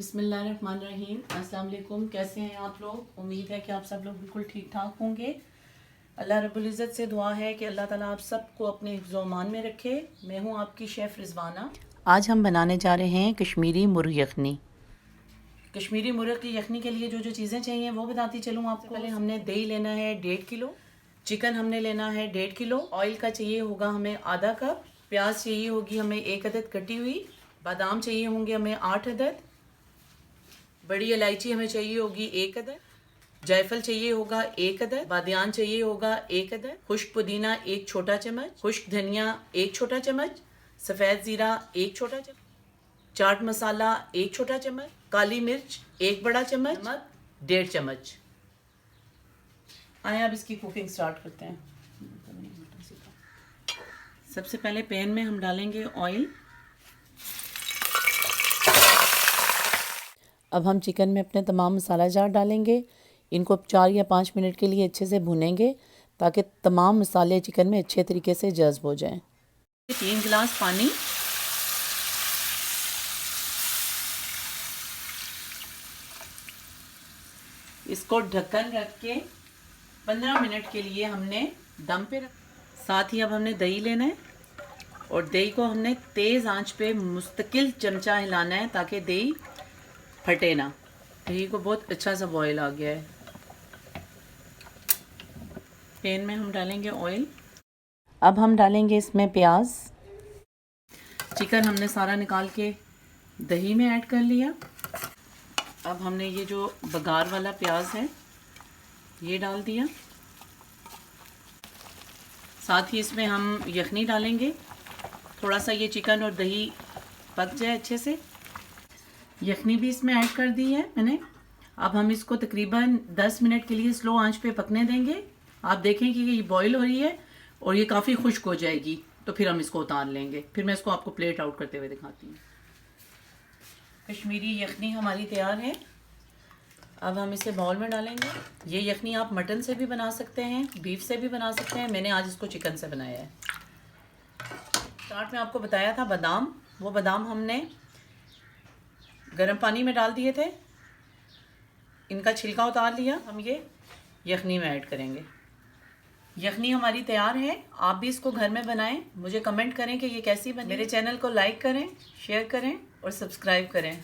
बिस्मिल्लाहिर्रहमानिर्रहीम। अस्सलाम वालेकुम। कैसे हैं आप लोग? उम्मीद है कि आप सब लोग बिल्कुल ठीक ठाक होंगे। अल्लाह रब्बुल इज़्ज़त से दुआ है कि अल्लाह ताला आप सबको अपने हिफ्ज़-ओ-अमान में रखे। मैं हूं आपकी शेफ़ रिज़वाना। आज हम बनाने जा रहे हैं कश्मीरी मुर्ग यखनी। कश्मीरी मुर्ग की यखनी के लिए जो जो चीज़ें चाहिए वो बताती चलूँ आपको। पहले हमने दही लेना है 1.5 किलो, चिकन हमने लेना है 1.5 किलो, ऑयल का चाहिए होगा हमें आधा कप, प्याज चाहिए होगी हमें 1 अदद कटी हुई, बादाम चाहिए होंगे हमें 8 अदद, बड़ी इलायची हमें चाहिए होगी 1 अदद, जायफल चाहिए होगा 1 अदद, बादियान चाहिए होगा 1 अदद, खुश्क पुदीना 1 छोटा चम्मच, खुश्क धनिया 1 छोटा चम्मच, सफ़ेद ज़ीरा 1 छोटा चम्मच, चाट मसाला 1 छोटा चम्मच, काली मिर्च 1 बड़ा चम्मच, नमक 1.5 चम्मच। आइए अब इसकी कुकिंग स्टार्ट करते हैं। सबसे पहले पैन में हम डालेंगे ऑयल। अब हम चिकन में अपने तमाम मसाला जार डालेंगे। इनको 4 या 5 मिनट के लिए अच्छे से भुनेंगे ताकि तमाम मसाले चिकन में अच्छे तरीके से जज़्ब हो जाएं। 3 गिलास पानी, इसको ढक्कन रख के 15 मिनट के लिए हमने दम पे रख। साथ ही अब हमने दही लेना है और दही को हमने तेज़ आंच पे मुस्तकिल चमचा हिलाना है ताकि दही फटे ना। दही को बहुत अच्छा सा बॉयल आ गया है। पैन में हम डालेंगे ऑयल। अब हम डालेंगे इसमें प्याज। चिकन हमने सारा निकाल के दही में ऐड कर लिया। अब हमने ये जो बघार वाला प्याज है ये डाल दिया। साथ ही इसमें हम यखनी डालेंगे। थोड़ा सा ये चिकन और दही पक जाए अच्छे से। यखनी भी इसमें ऐड कर दी है मैंने। अब हम इसको तकरीबन 10 मिनट के लिए स्लो आंच पे पकने देंगे। आप देखें कि ये बॉईल हो रही है और ये काफ़ी खुश्क हो जाएगी, तो फिर हम इसको उतार लेंगे। फिर मैं इसको आपको प्लेट आउट करते हुए दिखाती हूँ। कश्मीरी यखनी हमारी तैयार है। अब हम इसे बाउल में डालेंगे। ये यखनी आप मटन से भी बना सकते हैं, बीफ से भी बना सकते हैं। मैंने आज इसको चिकन से बनाया है। स्टार्ट में आपको बताया था बादाम, वो बादाम हमने गर्म पानी में डाल दिए थे। इनका छिलका उतार लिया। हम ये यखनी में ऐड करेंगे। यखनी हमारी तैयार है। आप भी इसको घर में बनाएं, मुझे कमेंट करें कि ये कैसी बनी। मेरे चैनल को लाइक करें, शेयर करें और सब्सक्राइब करें।